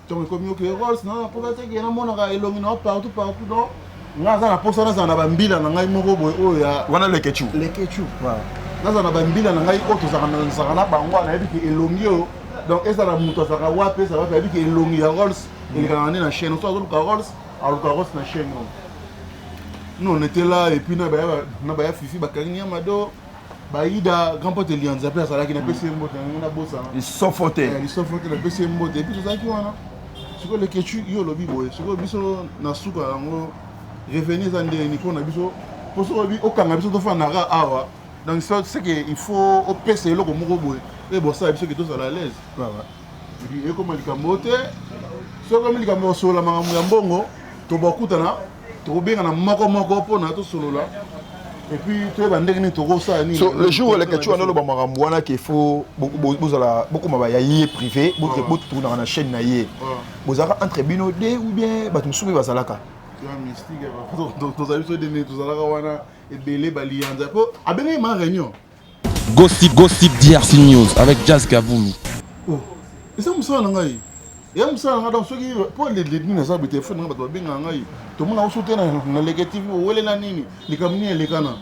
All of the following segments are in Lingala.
Donc comme yo que Rolls non pour ça que na mona ka elongi na partout donc ngaza na posa na za na bambila na ngai moko boy oya wana le ketchu voilà naza na bambila na ngai oto za na bango na yebi ke elongi yo donc esa na muto za ka wape ça va yebi ke elongi ya Rolls il ka na chaîne so zo ka Rolls alors ka Rolls na chaîne nous on était là et puis na ba fifi ba kanya mado Baïda, grand pote Lianza, après ça là qui n'a pas essayé de monter, on a bossé. Ils sont fautés. Ils sont fautés, ils ont essayé de monter. Et puis tout ça qui voilà. Ce que le ketchup, yo lobby boy. Ce que biso na suka, on revenir dans des nico na biso. Pour ce que au Kanga biso to fa nara awa. Donc c'est que il faut au PC lo comme boy. Et bon ça biso que tout ça à l'aise. Voilà. Et puis comment il kamote. Ce que il kamote sur la mangamu ya mbongo, to bokuta na, to benga na moko pona to solo là. Et puis, tu vois, le jour où les ketchup ont le bamaramouana qu'il faut beaucoup de privé, beaucoup de dans la chaîne naïe. Vous avez entre binodé ou bien batum soubi basalaka. Tu as mystique, donc tu as vu des tout ça là, et belé balianza. Ah ben il m'a réunion. Gossip DRC News avec Jazz Gavoulou. Oh, et ça me semble ngai. Et me semble dans ce qui pour les dîners ça bête fou nga bato benga ngai. To mona usote na négatif wele na nini likamni elekana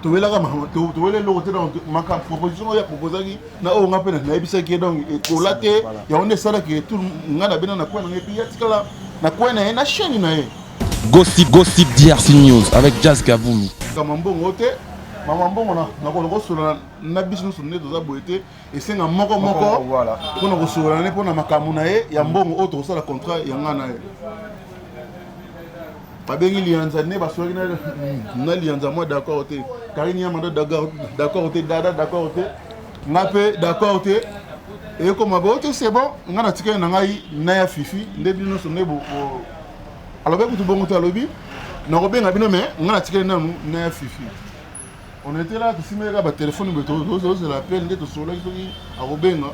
to wela kama to wele lo te dans maka proposition ya proposaki na o ngapena na ebisa ki donc ko late ya onde sala ki tout ngana bena na kwa na epi ya tikala na kwa na chaîne na e Gossip DRC News avec Jazz Gavoulou. Kama mbongo te mama mbongo na ko solo na biso so ne to za boete et senga moko voilà ko na ko solo na pona makamu na e ya mbongo auto sala contrat ya ngana e babengi lianza ne basoki na lianza moi d'accord te Karine Yamada d'accord te Dada d'accord te ngape d'accord te et comme abote c'est bon ngana tikena na ngai na ya fifi ndebi no sonne bo alors que tu bon te alobi na robenga bino mais ngana tikena na ya fifi on était là tu simé ba téléphone beto je l'appelle ndeto solo soki a robenga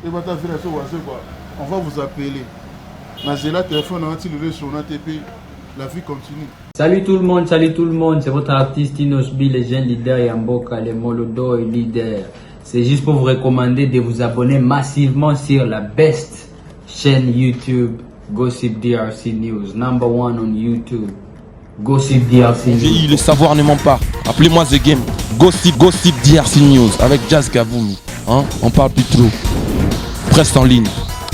et bata vira so wase quoi on va vous appeler na zela téléphone anti le sur na TP. La vie continue. Salut tout le monde, c'est votre artiste Inosbi, le jeune leader Yamboka, le Molodo et leader. C'est juste pour vous recommander de vous abonner massivement sur la best chaîne YouTube, Gossip DRC News, number 1 on YouTube. Gossip DRC News. Le savoir ne ment pas. Appelez-moi The Game. Gossip DRC News avec Jazz Gavoulou. Hein? On parle plus trop. Presse en ligne.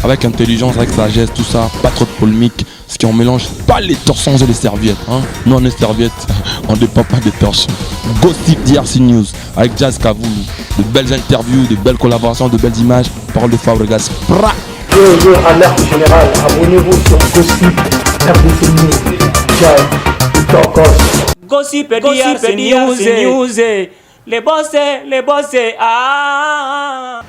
Avec intelligence, avec sagesse, tout ça. Pas trop de polémique. Ce qui on mélange pas les torsons et les serviettes. Hein? Nous on est serviettes, on ne dépend pas des torsons. Gossip DRC News avec Jazz Gavoulou. De belles interviews, de belles collaborations, de belles images. Parole de Fabregas. Yo, alerte générale, abonnez-vous sur Gossip RDC News. Jazz, Gossip DRC News. Les boss, ah.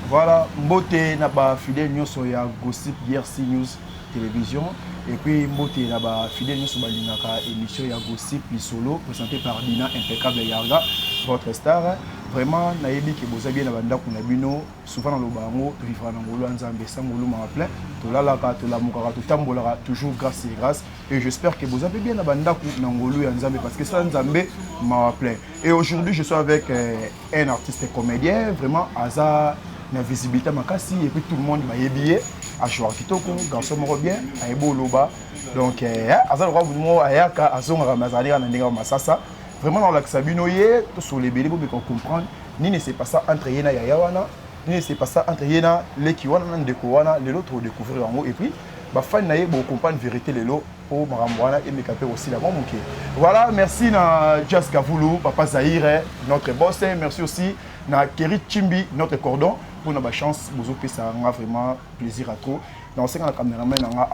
Voilà, mbote na ba fidèle nyonso ya Gossip DRC News télévision et puis mbote na ba fidèle nyonso balingaka émission ya Gossip Lisolo présenté par Dina Impeccable Yarga, votre star. Vraiment nayebi ke boza bien na bandako na bino souvent na lobango to vivra na ngolo nzambe sangolo ma plein to lalaka to lamukaka to tambolaka toujours grâce et grâce et j'espère que boza bien na bandako na ngolo ya nzambe parce que ça nzambe ma plein. Et aujourd'hui je suis avec un artiste comédien vraiment aza na visibilité makasi et puis tout le monde m'a yébillé à jouer kitoko garçon moko bien a ebo loba donc aza le roi mo ayaka azonga ramazali na ndinga masasa vraiment dans l'axabino yé to sur les belé pour comprendre ni ne c'est pas ça entre yena ya yawana ni ne c'est pas ça entre yena les qui wana ndeko wana les autres découvrir en haut et puis ba fan na yé bo comprendre vérité les lots pour maramwana et me caper aussi la moké. Voilà, merci na Jazz Gavoulou, papa Zahire, notre boss, merci aussi na Keri Chimbi, notre cordon. Pour notre chance, vous avez ça vraiment plaisir à trop. Dans ce cas, le caméraman a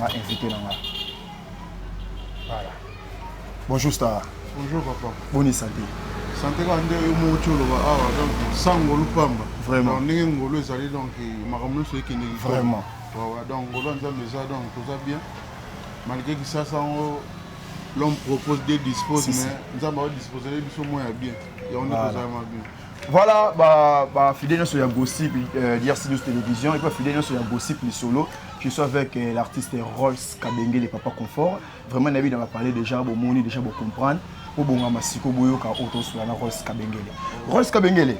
invité. Voilà. Bonjour Star. Bonjour papa. Bonne santé. Santé quand on est au Mocholo, donc sans ngolo pamba. Vraiment. On est ngolo ezali donc makamno c'est qui n'est vraiment. Voilà, donc ngolo nzambe ça donc tout ça bien. Malgré que ça l'homme propose des dispose mais nzambe va disposer biso moins bien. Et on est bien. Voilà, fidèle sur la gossip DRC News Télévision et puis fidèle sur la gossip les solo. Je suis avec l'artiste Rolls Kabengele, les Papa Confort. Vraiment, Nabi va parler déjà, bon moni déjà bon comprendre. Au bon Masiko Boyoka auto sur la Rolls Kabengele. Rolls Kabengele,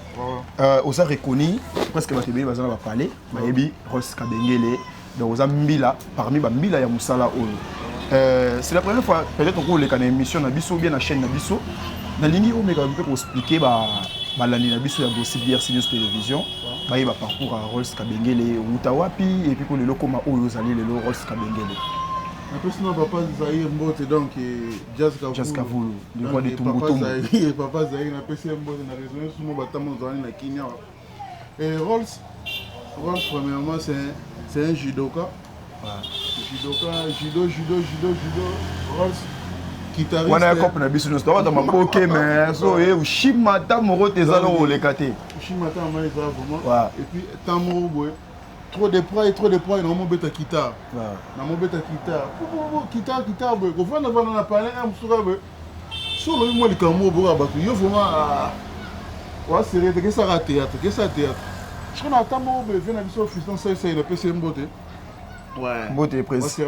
on a reconnu presque va te bien va parler. Mayebi Rolls Kabengele, donc on a Mbila parmi Mbila ya Musala Oyo. C'est la première fois peut-être qu'on les connaît émission na biso bien la chaîne na biso. Na lingi o meka pour expliquer l'année na biso ya gossip DRC News Télévision. Bah, il va parcours à Rolls Kabengele, Utawapi, et puis pour les locaux, où ils allaient les Rolls Kabengele. Après, sinon, papa Zahir Mbote, donc, Jazz Kavoulou, le roi de Tumbutumbu. Papa Zahir, on a PC Mbote, on a raisonné sur mon bâtiment, on a Kenya. Et Rolls, premièrement, c'est un judoka. Judo, Rolls. On a un couple de business, on a un ok, mais so et Ushimata Moro Tezalo le kate. Ushimata Maïza vraiment. Et puis Tamoro Boy. Trop de poids, dans mon bêta kita. Dans mon bêta kita. Kita boy. Quand on a parlé un peu boy. Sur le moi le camo boy abatu. Yo vraiment ouais c'est que ça ra théâtre, Je connais Tamoro boy vient à biso fiston ça le PC Mbote. Ouais. Mbote prince.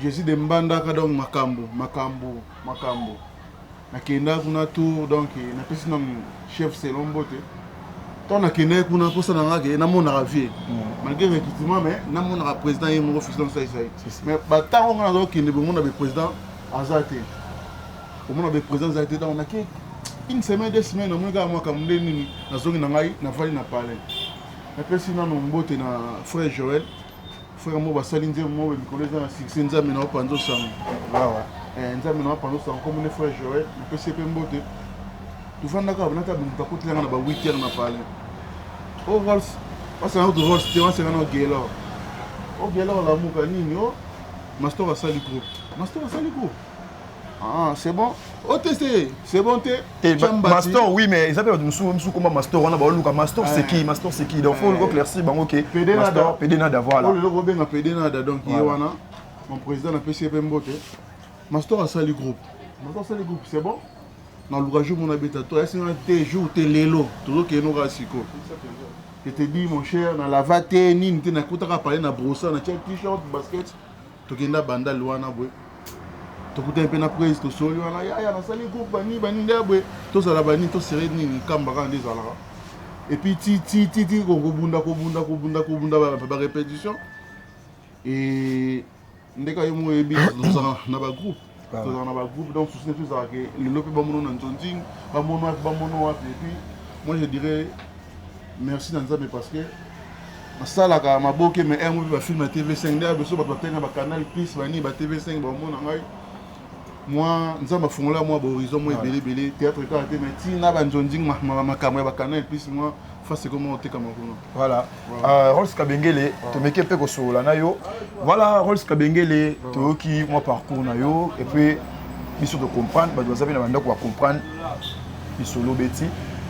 Je suis de Mbandaka donc Makambo. Nakenda kuna tour donc na pesi na chef selon Mbote. Tant nakenda kuna posa na ngake na mona ravie. Malgré effectivement mais na mona président et mon office donc ça. Mais bata on a donc ne bon na président Azate. Comme on a président Azate donc on a une semaine 2 semaines on ga moi comme nini na zongi na ngai na vali na parler. Na pesi na Mbote na frère Joël. Frère moi basali nzembo mo collègue na succès nzambe na panzo sang. Nzambe na panzo sang comme frère Joël, na PCP Mbote. Tu vas ndaka banata binta kotelanga na ba 8h na parler. Oh Rolls, parce que notre Rolls c'est un gelo. Oh gelo la muka nini oh Master a sali groupe. Ah, c'est bon. Oh, c'est bon, Master, oui, mais ils appellent nous comme Master. On a pas Master, c'est qui? Master, c'est qui? Donc, il faut éclaircir. Bon, ok. Master, Pédénada, voilà. Oh, le Robin a Pédénada, donc, mon président a PCP Mbote. Master a sali groupe. C'est bon? Dans le jour, mon habitatoire, c'est un jour, t'es l'élo. Toujours qu'il y a un racico. Je te dis, mon cher, dans la vate, ni tu n'as pas parlé de brossa, na t-shirt, basket, tu as banda loana boy. Tu as un peu de prise, tu as un sali groupe, bani ndabwe, tu as la bani, tu as serré ni kambara des alara. Et puis ti ko bunda ba répétition. Et ndeka yo mo ebi na ba groupe. Dans ba groupe donc souci tout ça que le lope ba mono na tonting, ba mono et puis moi je dirais merci Nzambe parce que ça là ka maboke mais un va film à TV5 là beso ba tenga ba canal plus bani ba TV5 ba mona ngai moi Nzambe fongola moi ba horizon moi belé théâtre ka te mais ti na ba nzonding ma kamwe ba canal plus moi face comment te kamakono voilà Rolls Kabengele to meke pe ko sola na yo voilà Rolls Kabengele to ki moi parcours na yo et puis biso de comprendre ba doit savoir na banda ko comprendre bisolo beti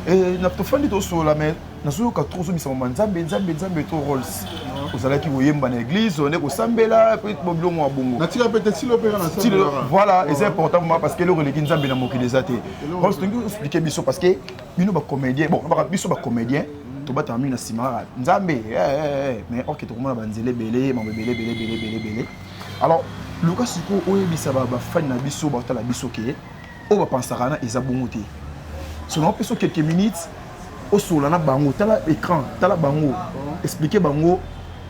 et na to fandi to sola mais na so ka trop so bisa Nzambe to Rolls ozalaki koyemba na église on est ko sambela peut boblo mo bongo na tira peut-être si l'opéra na sambela voilà et c'est important pour moi parce que le religi Nzambe na mokili ezate Rolls to expliquer biso parce que bino ba comédien bon ba biso ba comédien to ba terminer na sima Nzambe mais ok to komona banzele belé belé alors Lucas siko oyebisa ba fan na biso ba tala biso ke o ba pensaka na ezabongo te so na peso quelques minutes au solo na bango tala écran tala bango expliquer bango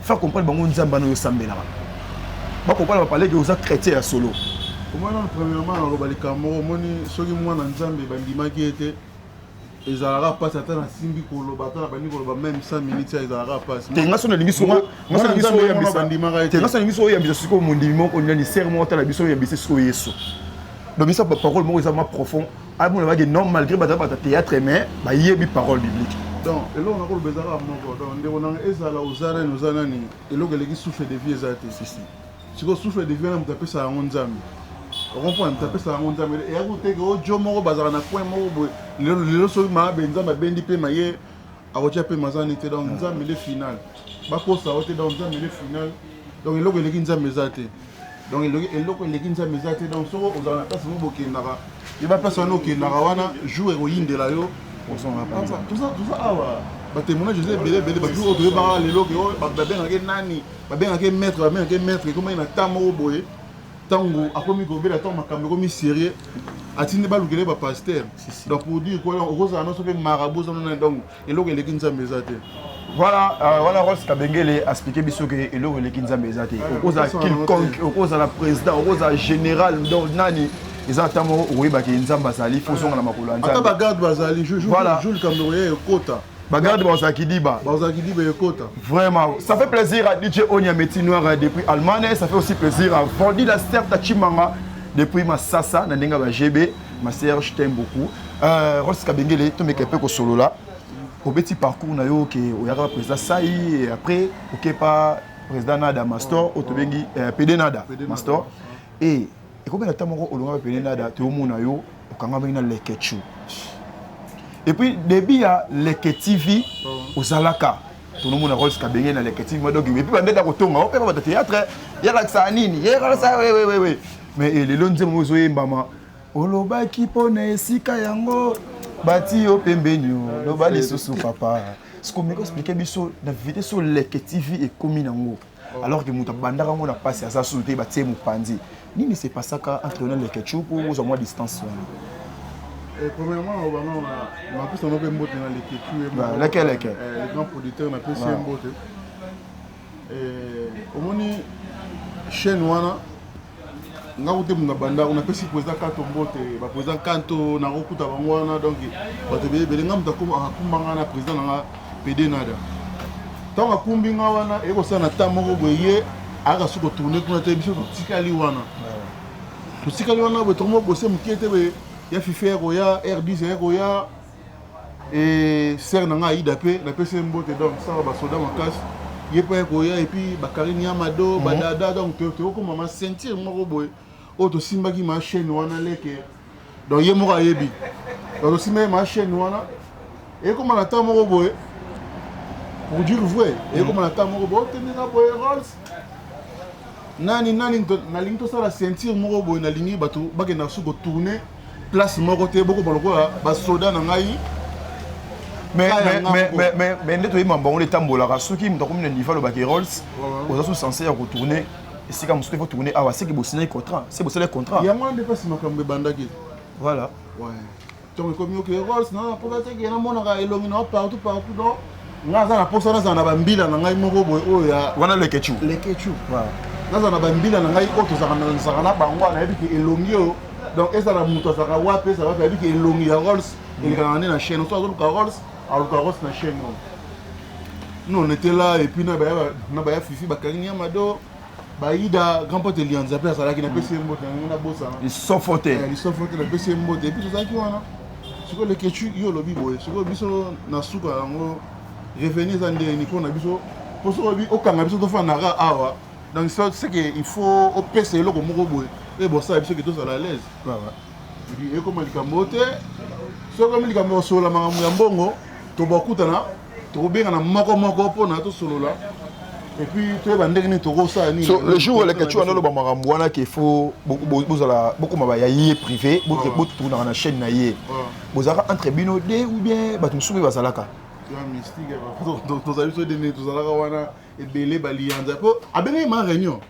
faire comprendre bango Nzamba no sambela ba comprendre ba parler que vous êtes chrétien à solo moi non premièrement on va les camoro moni soki mwana Nzambe bandimaki ete ezalaka passe ata na simbi koloba ata na bandi koloba même 5 minutes ezalaka passe tenga so na lingi so oyambisa siko mondimi moko nyani serment ata na biso oyambisa siko yeso donc ça parole moko ezama profond bon va dire non malgré ba théâtre mais ba yebi parole biblique donc et là on a ko bezala moko donc ndeko na ezala ozara nozana ni eloko leki souffle de vie ezate si ko souffle de vie na mutapesa yango Nzambe on mutapesa yango Nzambe et ya kuteke o jo moko bazala na point moko boy lelo so ma Nzambe bendi pe maye akotia pe mazani te donc Nzambe le final ba ko sa ote donc Nzambe le final donc eloko leki Nzambe ezate donc eloko leki Nzambe ezate donc so ozala na place mo bokendaka il va passer no ke na wana jouer au yinde la yo tout ça awa batémoignage eza ebele bajour oyo toyebaka lelo babengaki nani babengaki maître komai na ntan moko boye ntango akomi kobela ntango makambo ekomi sérieux atindi balukele bapaster donc pour dire okozala no soki marabout oza nona donc eloko eleki nzambe eza te voilà wana Rolls Kabengele expliqué biso que eloko eleki nzambe eza te okozala quelconque okozala président okozala général donc nani eza ntan moko okoyebaki nzambe azali fo ozonga na makolo ya nzambe ata bagarde bazali jour likambo ya ekota bagarde bazalaki diba ekota vraiment ça fait plaisir à DJ Onyameti Noir depuis Allemagne ça fait aussi plaisir à Vondi la Certa Chimanga depuis Massassa na ndenga ba GB ma sœur je t'aime beaucoup Rolls Kabengele to meka pe ko solo là au petit parcours na yo ke oyaka président Sai et après OK pas président Nada Mastor otobengi PD Nada Mastor et combien de temps on olonga PD Nada to mona yo okanga bengi na lekechu et puis début à Leke TV au Zalaka tout le monde a Rolls Kabengele na Leke TV donc et puis bandeta ko tonga on peut théâtre ya la ça nini ya ça oui mais les lonze mozo mbama olobaki pona esika yango bati yo pembenyo lobali susu papa ce qu'on m'expliquer biso na vérité sur Leke TV et komi nango alors que muta bandaka ngo na passe ça sauter bati mu pandi nini c'est pas ça entre nous Leke Chu pour aux moins distance premièrement on a plus on a peu mbote na Leke Chu lequel les grands producteurs na PC mbote omoni chaîne wana nga kote munga banda on apesi président Kanto mbote ba président Kanto na kokuta bango wana donc bato bele nga muta kumbanga na président nga PD Nada tant akumbi nga wana ekosana ta moko boye aka suko tourner kuna te biso tikali wana bo tomo bosé mukete be ya fifer ya R10 ya et ser na nga ida pe na pesi mbote donc ça ba soda makasi yepa koya et puis Bakari Amado badada donc te ko mama sentir moko boye auto simbaki ma chaîne wana leke donc ye moko ayebi donc simba ma chaîne wana et comme na ta moko boye pour dire vrai et comme na ta moko boye tenena boye Rolls nani na linto sala sentir moko boye na lingi bato bakena suko tourner place moko te boko baloko ba soda na ngai mais ndeto yima mbongo le tambola soki mta komina niveau le baki Rolls oza censé retourner et si comme il faut tourner ah c'est que vous signez contrat c'est vous signez contrat il y a moins de passer makambe bandaki voilà ouais donc comme yo que Rolls na pour ça que na mona ka elongi na partout donc nga za na posa na na bambila na ngai moko boy o ya wana Leke Chu voilà na za na bambila na ngai o to za na bangwa na yebi ke elongi o donc esa na muto za ka wape ça va yebi ke elongi ya Rolls il ka na chaîne so ka Rolls alors que Rolls na chaîne non on était là et puis na ba fifi Bakari Amado baïda grand pote Lianza place à la qui na PC mbote na bossa ils sont fautes na PC mbote et puis tout ça qui wana siko Leke Chu yo lobi boy siko biso na suka ngo revenir dans des nico na biso pour so bi okanga biso to fa na ra awa donc c'est que il faut au PC loko moko boy et bon ça biso que tous à la l'aise et comme likambo te so comme likambo so la mangamu ya mbongo to bakutana to benga na moko pona to solo là et puis tu vas ndenge ni to ça ni le jour où Leke Chu ana lo ba mangamu wana qu'il faut beaucoup ma ya yé privé beaucoup tourner na chaîne na yé bozaka entre bino de ou bien batum soubi bazalaka mystique to za biso de ne to zalaka wana et belé balianza po abenga ma réunion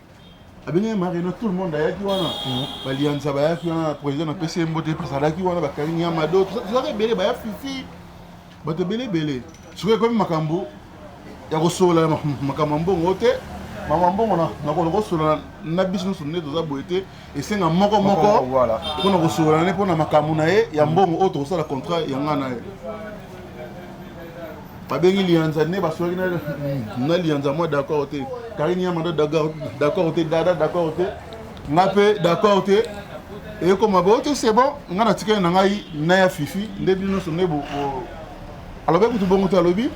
tout le monde ayaki wana balianza bayaki wana président na PC mbote pasalaki wana Bakari Amado tout ça belé baya fifi bato belé soki comme makambo ya kosola makambo mbongo te mama mbongo na kosola na biso so ne toza boye te esenga moko voilà mpona kosola ne mpona makambo na ye ya mbongo oyo tokosala contrat ya nga na ye babengi Lianza ne basolaki na Lianza moi d'accord te Bakari Amado d'accord te dada d'accord te nga mpe d'accord te et comme abo te c'est bon nga na tikali na ngai na ya fifi nde bino so ne bo alobi kutu bongo te alobi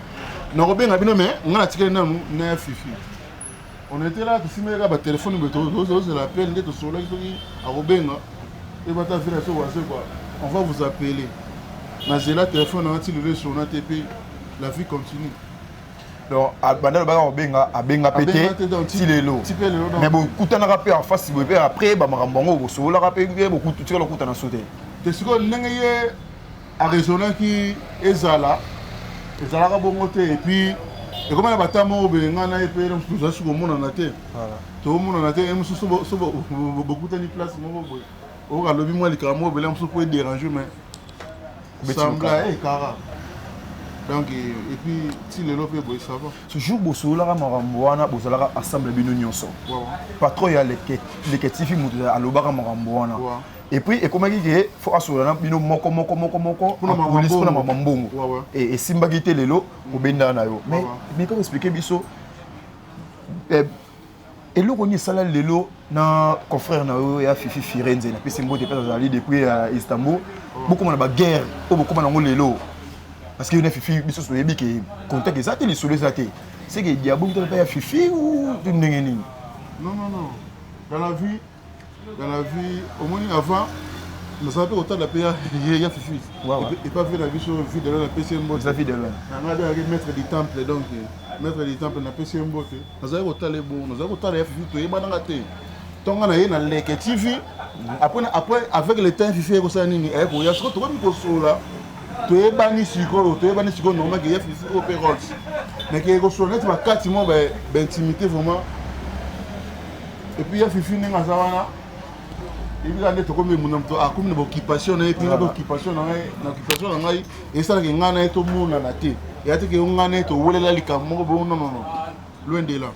na kobenga bino mais nga na tikali nanu na ya fifi on était là tosimeka batelefone tozela appel nde tosolaki soki akobenga e bata vila so wase quoi on va vous appeler nazela téléphone anga ti lelo esona te mpe la vie continue donc banda lobaka obenga abenga pété ti lelo mais bokutanaka mpe en face boye mpe après bamakambo yango bosololaka mpe bokutikala okutana so te te sikoyo ndenge ye arraisonnaki ezalaka bongo te et puis ekoma na batama oyo belengana ye mpe tozali soki omonana te tomonana te mosusu bokutani place moko boye oyo alobi mwa likala moko obele mosusu po edérange mais sembla ekara donc et puis ti lelo mpe boye ça va ce jour bosololaka makambo wana bozalaka ensemble bino nyonso patron ya leketifi moto alobaka makambo wana et puis ekomaki ke fo asolana bino moko mpona mama mbongo esimbaki te lelo obendaka na yo mais kaka explike biso eloko nini esala lelo na confrère na yo ya Fifi Firenze napesi mbote mpe azali depuis Istanbul bokoma na baguerre oyo bokoma nango lelo parce que yo na Fifi biso toyebi ke contact eza te lisolo eza te c'est que diabo mpe ya Fifi ou ndenge nini non dans la vie au moins avant nous savons autant de pays il y a Fifi et pas vu la vie sur vie de la PC mbote ça vie de là on a maître du temple donc maître du temple na PC mbote nous avons autant les bons nous avons autant les Fifi to yeba nanga te tonga na ye na leke TV après avec le temps Fifi ko ça nini ko ya siko to ko sola to yeba ni siko normal que ya Fifi au Rolls mais que ko sola net ba 4 mois ba intimité vraiment et puis ya Fifi ninga zawana il a dit comme mon comme une occupation et puis une occupation na ngai et ça que ngana eto mona na te et ati que ngana eto wolela likambo non loin de là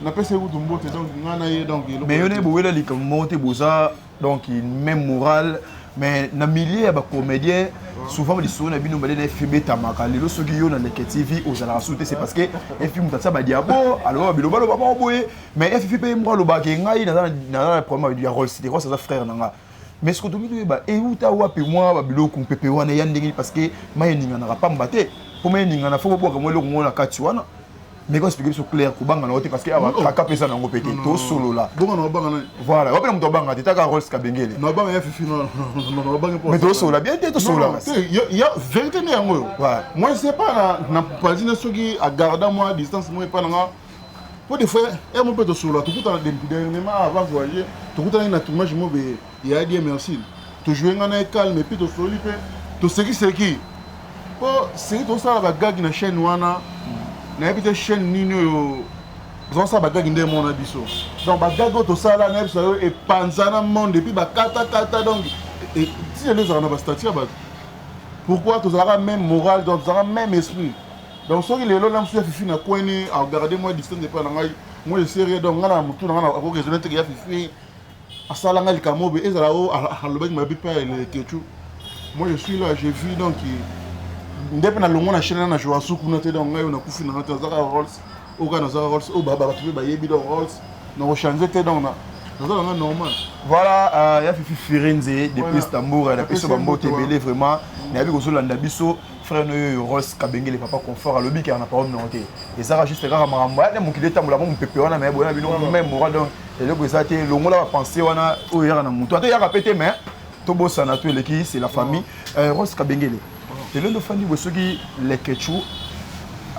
na pese ku dumbote donc ngana ye donc mais yone bo wolela likambo te boza donc même morale mais na milieu ya ba comédien souvent les sons na bino balé FB tamaka lelo soki yo na Leke TV ozala sauter c'est parce que FB mutata ba diabo alors bilo balo ba boye mais FB mo lo ba ke ngai na problème ya rôle c'est ça frère nanga mais ce que tu ba e uta wapi moi ba bilo ku pepe wana ya ndenge parce que maye ninga na pa mbate pour maye ninga na fo bo ka mo lo ngona kati wana mais quand expliquer sur clair ko banga na wote parce que aba kaka pesa na ngo pété to solo là bongo na banga na voilà wapela mto banga te taka Rolls Kabengele na banga ya Fifi non banga mais to solo bien to solo il y a vérité ne yango moi je sais pas na pagine soki a garder moi distance moi pas nga pour des fois et mon peut solo tout dans dernièrement avant voyager tout dans na tournage mo be il y a dit merci to jouer ngana calme et puis to solo pe to c'est qui pour c'est tout ça la gag na chaîne wana na epite chaîne nini oyo zonsa bagagi nde mona biso donc bagagi oyo tosala na biso oyo epanzana monde epuis bakata donc si lelo ezalaka na bastatut ya bato pourquoi tozalaka même morale donc tozalaka même esprit donc soki lelo na mosu ya Fifi na kwani agarde moi distance epai na ngai moi je sais rien donc nga na motu na nga na akoresone teke ya Fifi asala ngai likambo oyo ezala oyo alobaki mabi mpe eleketu moi je suis là j'ai vu donc ndepe na longo na chaîne na joasu kuna te donc ngai na kufi na ngata zaka Rolls oka na zaka Rolls o baba tu ba yebi donc Rolls na changer te donc na zaka normal voilà ya Fifi Firenze depuis Istanbul na peso bambote belé vraiment na bi ko landa biso frère no Rolls Kabengele papa confort à lobi qui en a parole non te et ça juste kaka marambo ya mon kileta mula mon pepe wana mais bona bino même moral donc et le ko ça te longo la penser wana o ya na mutu ate ya répéter mais to bossa na to eleki c'est la famille Rolls Kabengele et le fandi bosoki lekechu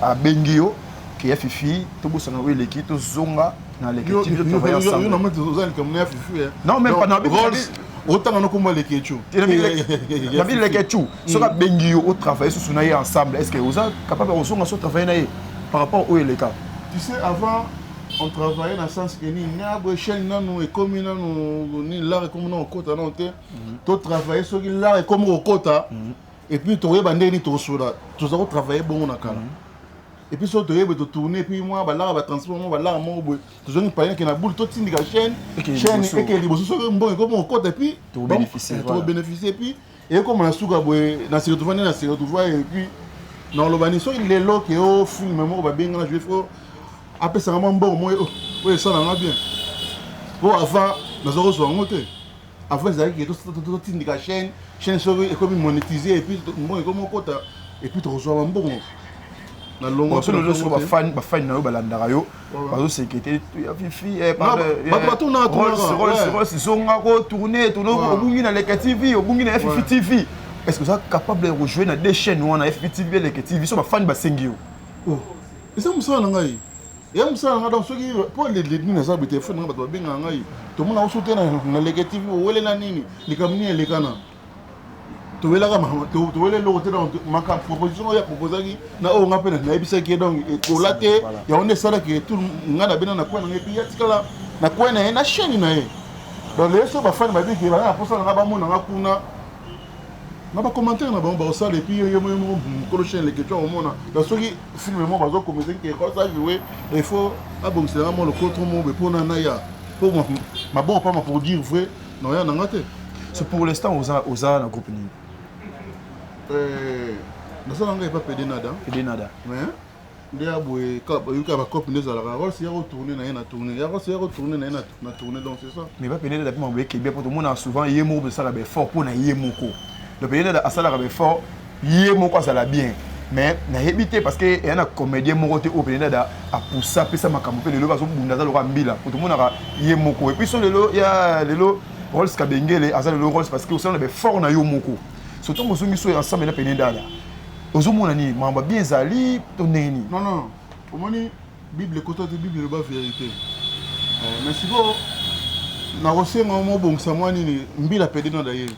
a bengio qui a Fifi to bosana we leki to zonga na lekechu to travailler ensemble non mais tozali comme na Fifi non même pas na Rolls autant na komba lekechu la ville lekechu soka bengio au travailler sous na ensemble est-ce que vous êtes capable de zonga so travailler na par rapport au leka tu sais avant on travaillait dans le sens que ni ngabo chaîne nanu et comme nanu ni l'art comme non kota non te to travailler soki l'art comme au kota et puis tu vois bandé ni to sola tu vas travailler bon na kala et puis surtout tu vas tourner et puis moi ba là ba transport moi ba là moi boy tu vas ni payer que na boule to tindika chaîne et que les bossos sont bon comme au côté et puis tu bénéficier et puis et comme on a souka boy na se retrouver na se retrouver et puis dans le bani so il est là que au film moi ba bien na jouer faut après ça vraiment bon moi ouais ça na bien bon avant nous avons so monter avant ça que tout tindika chaîne sur et comme monétiser et puis moi comme mon pote et puis tu reçois un bon na longo sur le sur ba fan na yo balandaka yo bazo sécurité ya Fifi ba tout na Rolls zonga ko tourner obungi na Leke TV obungi na Fifi TV est-ce que ça capable de rejouer na deux chaînes ou na Fifi TV Leke TV so ba fan ba sengi yo oh et ça me ça na ngai ya msala nga donc soki pour les dîner ça bi téléphone nga ba benga ngai to mona osouter na Leke TV wele na nini likamni elekana tu es là, tu es là, ma proposition, il y a proposé na on a peine na ebisa qui donc pour la terre, il y a on est ça là que tout le monde a bien na quoi na puis na quoi na chaîne na donc les autres va faire ma vie qui va pour ça na ba mon na kuna na ba commentaire na ba ça et puis il y a mon colocher les questions au monde dans ce qui film moi bazo commenter que ça jouer il faut bon c'est vraiment le contre moi pour na ya pour ma bon pas pour dire vrai non ya na ngate c'est pour l'instant aux na groupe ni dans ça on pas pédé nada mais ndia boye ka ba copine za la rôle c'est retourner na tourner ya c'est retourner na tourner donc c'est ça mais pas pédé nada pour m'envoyer bien pour tout le monde souvent yemo de ça la fort pour na yemo ko le pédé nada ça la fort yemo ko ça la bien mais na éviter parce que il y a un comédien mon côté au pédé nada a pousser pesa makambo pe lelo bazo bunda za lo ka mbila pour tout le monde na yemo ko et puis sur lelo il y a lelo rôle Kabengele asa le rôle parce que aussi on est fort na yo moko surtout mo zongi so ensemble na pédé nada ozomona ni mamba bien zali toneni non au moins bible côté de bible ba vérité mais si bon na rosé mo bon ça moi ni mbila pédé na d'ailleurs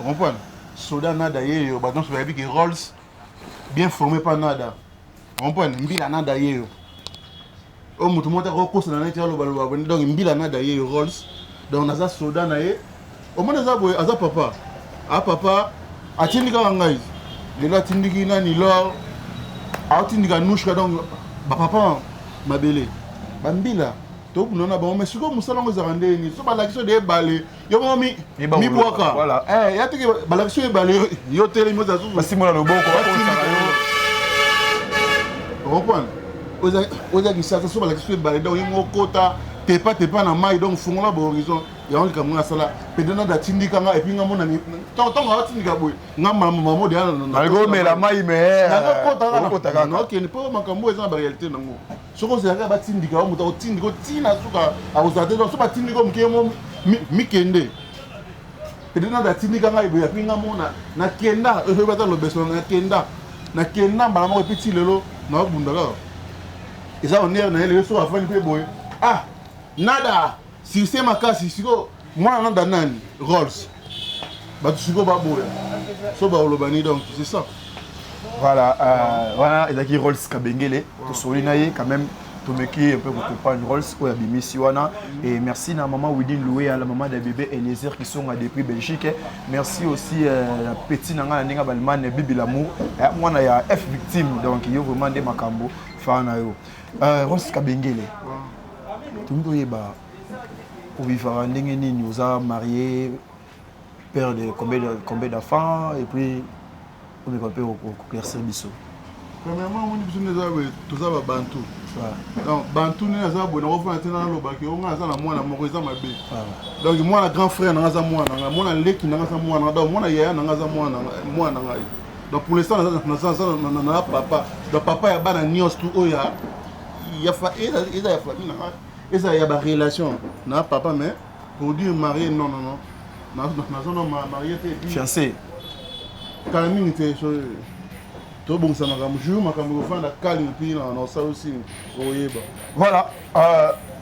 on comprend soda na d'ailleurs ba donc ça veut dire que Rolls bien formé par nada on comprend mbila na d'ailleurs o mutu mota ko kosa na ntia lo ba donc mbila na d'ailleurs Rolls donc naza soda na ye au moins naza boy aza papa papa atindika ngai lelo atindiki nani lor atindika nushka donc papa mabele bambila to kunona ba mais siko musala ngo zarandeni so balakisho de balé yo mi boka voilà ya teke balakisho e balé yo tele mo za basi mona loboko comprendre oza kisasa so balakisho e balé donc ngo kota tepa na mai donc fungola ba horizon ya on kamuna sala pedena da tindika nga epi nga mona ni tonga tindika boy nga mamo de na algo me la mai me na kota no ke ni po makambo eza ba réalité nango soko se ka ba tindika o muta tindiko tina suka a uzate donc so ba tindiko mkemo mikende pedena da tindika nga ibo ya pinga mona na kenda e ba ta lo beso na kenda mbala mo epi lelo na bunda ka eza on est na ele so afani pe boy nada si c'est ma case siko moi on a nani Rolls ba siko ba boya so ba olobani donc c'est ça voilà ezaki Rolls Kabengele to solina ye quand même to meki un peu pour comprendre Rolls ou abimisi wana et merci na maman Widin Loué à la maman de bébé Eliezer qui sont depuis Belgique merci aussi la petite nanga ndinga balman bibi l'amour moi na ya F victime donc yo vraiment des makambo fana yo Rolls Kabengele tout le monde est pour vivre en Ningeni, nous a marié, père de combien d'enfants, et puis on est campé au Clercer Bissot. Premièrement, on dit que tout ça va Bantou. Donc, Bantou, nous avons fait un peu de on a un moine à Moïse ma bé. Donc, moi, le grand frère, n'a pas moi, moi, le lait qui n'a pas moi, donc, moi, il y a un moi, donc, pour l'instant, on a papa. Donc, papa, il y a un nios tout, il y a famille. Et ça, il y a des relations. Non, papa, mais pour dire marié, non. Marié, fiancé. Camille, c'est tout bon, ça m'a joué, ma caméra, la calme, puis on ça aussi. Voilà,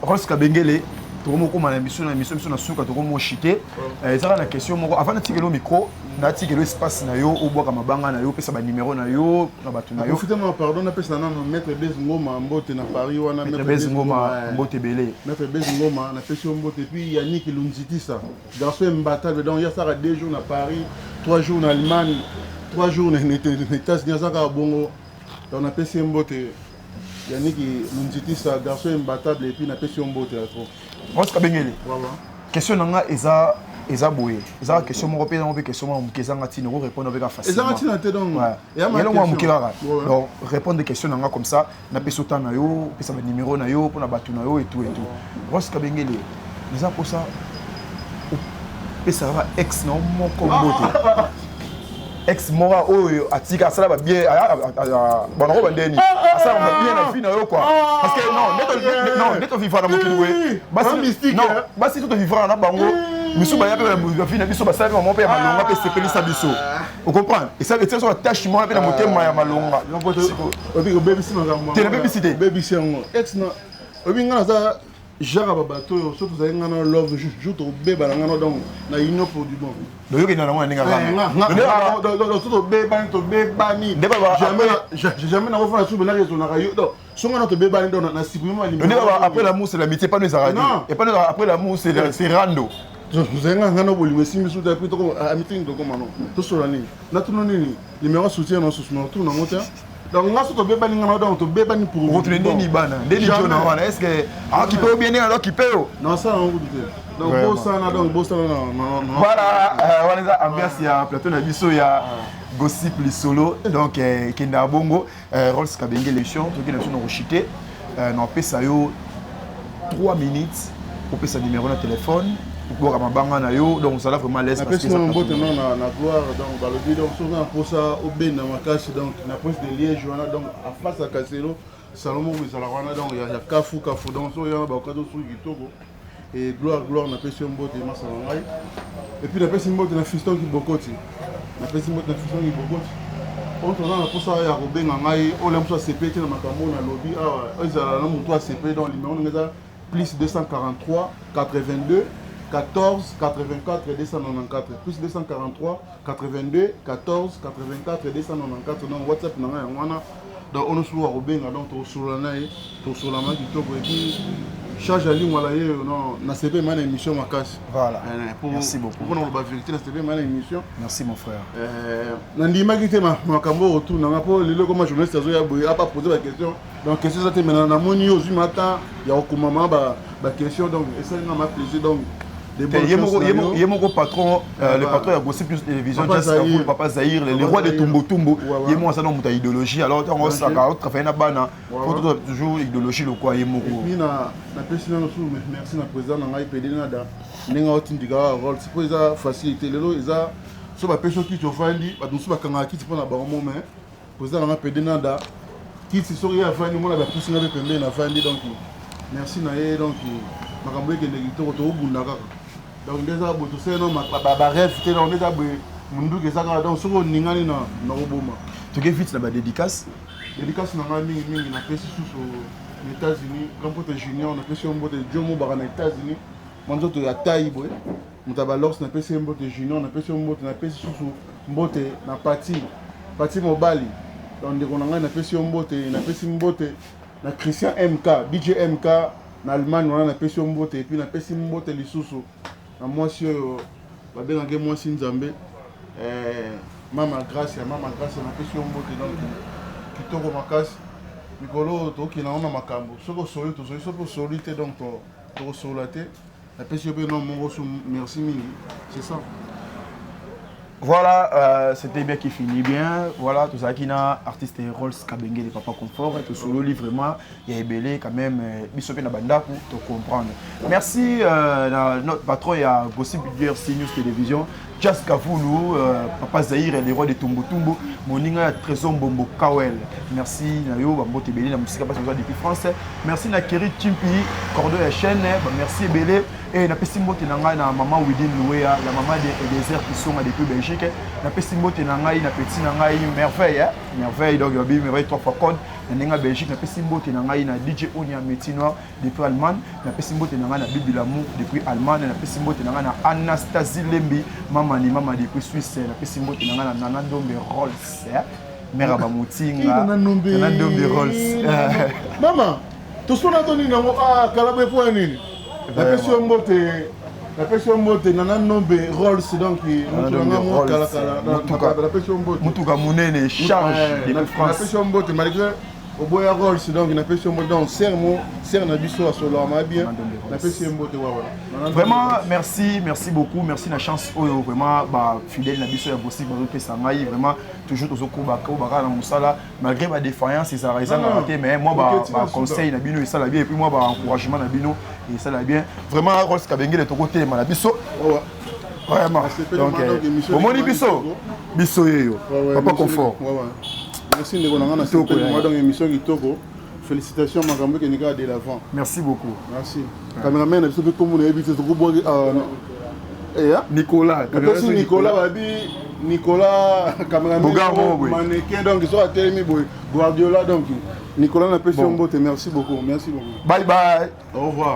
Rolls Kabengele. Tokomoko na émission na suka tokomo chité ezaka na question moko avant na tikelo micro na tikelo espace na yo obwaka mabanga na yo pesa ba numéro na yo na batu na yo profitez-moi pardon na pesa na maître Bezngoma mbote na Paris wana maître Bezngoma mbote belé maître Bezngoma na pesa mbote puis Yannick Lunzitisa garçon imbattable donc il y a ça 2 jours na Paris 3 jours en Allemagne 3 jours na États-Unis ça ka bongo donc na pesa mbote Yannick Lunzitisa garçon imbattable et puis na pesa mbote là trop Rolls Kabengele. Voilà. Question nanga eza boye. Eza question moko pe na question moko kezanga tino ko répondre avec facilement. Eza tino te donc. Et ya ma question. Donc répondre des questions nanga comme ça, na peso ta na yo, pesa ba numéro na yo, pour na batu na yo et tout. Rolls Kabengele. Eza pour ça. Pesa va ex na moko mbote. Ex mora oyo atika sala ba bien bon roba ndeni asala ba bien na fina yo quoi parce que non neto vivre na mokili we basi mystique non basi tout vivre na bango misu ba ya pe ba fina biso ba sala mo pe ya malonga pe sepelisa biso vous comprenez et ça c'est sur attachement pe na motema ya malonga obi ko baby sino ga mo te na baby cité baby sino ex na obi ngana za Jacques Babato, surtout ça, il y a un love, juste au bébé, donc, na union pour du bon. Donc, il y a un surtout au bébé, au bébé, jamais n'a pas fait la soupe, après l'amour, c'est l'amitié, pas nous arrêter. Et pas après l'amour, c'est rando. Vous avez un an, vous si vous avez pris un meeting de commandant. Tout sur l'année. Naturellement, les meilleurs soutiens dans ce moment, tout dans mon temps. Donc, là, sur le bébé, on bébé pour vous. Votre nez, bana. Est-ce que. Ah, qui peut bien alors qui peut. Non, ça, on vous dit. Donc, voilà, on a ambiance, il y a plateau Nabiso, il y a Gossip les solo. Donc, Kenda Bongo, Rolls Kabenge les chiens, tout qui est rechuté. On peut ça 3 minutes pour payer sa numéro de téléphone. Pour donc ça va vraiment l'aise parce que ça na gloire donc dans le vidéo souvent pour ça au ben na makashi donc na prince de Liège donc à face à Caselo Salomon Wizalawana donc il y a Kafu donc so ya ba kado sur Kitoko et gloire na pesi mbote masalongai et puis na pesi mbote na fiston qui bokoti na pesi mbote na fiston qui bokoti on tourne pour ça ya robenga ngai o lemso CP na makambo na lobby ah ezala na muto CP donc numéro ngeza plus 243 82 14 84 294 plus 243 82 14 84 294 donc WhatsApp na wana donc on se voit robenga donc to solana to solama kitoko et puis charge à ligne wala non na CP mana émission makasi voilà merci beaucoup pour on va vérité na CP mana émission merci mon frère na ndima kité makambo retour na po lelo comme journaliste azo ya boye a pas poser la question donc question ça te maintenant na moni ozu matin ya okumama ba question donc et ça na ma plaisir donc il y a mon patron, le patron de Gossip Plus Télévision, le papa Zahir, le roi de Tumbo. Il y a moi ça dans mon idéologie. Alors on s'est fait une banane. Faut toujours idéologie le quoi. Il y a na président merci na président na ngai PD nada. Nenga otindiga rôle c'est pour ça facilité lelo eza so ba personne qui tofandi ba dunsu ba kanga ki tipona ba moment président na PD nada qui si sori ya fandi mo na ba pousse na be pembe na fandi donc merci na ye donc makambo ke ndeki to bunda kaka. Donc déjà boto c'est non ba rêve te non déjà mundu ke saka donc soko ningani na oboma to get vite na ba dédicace na ngami mingi na pesi sous aux États-Unis comme pour junior na pesi mbote Jomo ba na États-Unis manzo to ya taïbo mutaba lors na pesi mbote junior na pesi mbote na pesi sous mbote na parti mobali donc de konanga na pesi mbote na Christian MK DJ MK na Allemagne on a pesi mbote et puis na pesi mbote lisusu na mwasi oyo babengaka mwasi nzambe mama grâce na pesi mbote donc kitoko makasi mikolo tokina ona makambo soko soli tozoli soko soli te donc tokosola te na pesi yo pe non mongo merci mingi c'est ça. Voilà, c'était bien qui finit bien. Voilà, tout ça qui n'a artiste Rolls Kabenge de Papa Confort. Tout solo livre vraiment, il y a Ebélé quand même. Bisopé na banda pour te comprendre. Merci notre patron, il y a Gossip DRC News Télévision. Jas Kavoulou, Papa Zahir, les rois de Tumbo. Moninga Trésor Bombo Kawel. Merci Nayo, Bambo Tebélé, la musique passe depuis France. Merci na Keri Chimpi, Cordo et chaîne. Merci Ebélé. Et na pesimbo tenanga na maman Widin Louéa, la maman des déserts qui sont depuis Belgique. Na pesimbo tenanga na petit nanga merveille, merveille donc yobi merveille 3 fois code. Na nenga Belgique na pesimbo tenanga na DJ Onia Métinois depuis Allemagne. Na pesimbo tenanga na Bibi Lamour depuis Allemagne. Na pesimbo tenanga na Anastasie Lembi, maman depuis Suisse. Na pesimbo tenanga na Nana Dombe Rolls. Mère Bamutinga. Nana Dombe Rolls. Maman, tout ce qu'on a donné dans Calabé pour un la question mbote nana nombe Rolls donc la question mbote mutuka munene charge de France la question mbote malgré au boya Rolls donc la question mbote donc serre na biso solo ma bien la question mbote vraiment merci beaucoup merci la chance vraiment ba fidèle na biso ya Gossip bazo pesa ngai vraiment toujours tozokuba na musala malgré ma défaillance et ça raison na raté mais moi ba conseil na bino et ça la bien et puis moi ba encouragement na bino et ça la bien vraiment Rolls Kabenge de ton côté na biso vraiment donc au moni biso yeyo Papa Confort merci de konanga na toko moi donc émission kitoko félicitations makambo ke nika de l'avant merci beaucoup merci cameraman na biso pe comme on a évité to go Nicolas babi Nicolas cameraman mannequin donc ils sont à Télémi Guardiola donc Nicolas na pesi mbote merci beaucoup bye bye au revoir.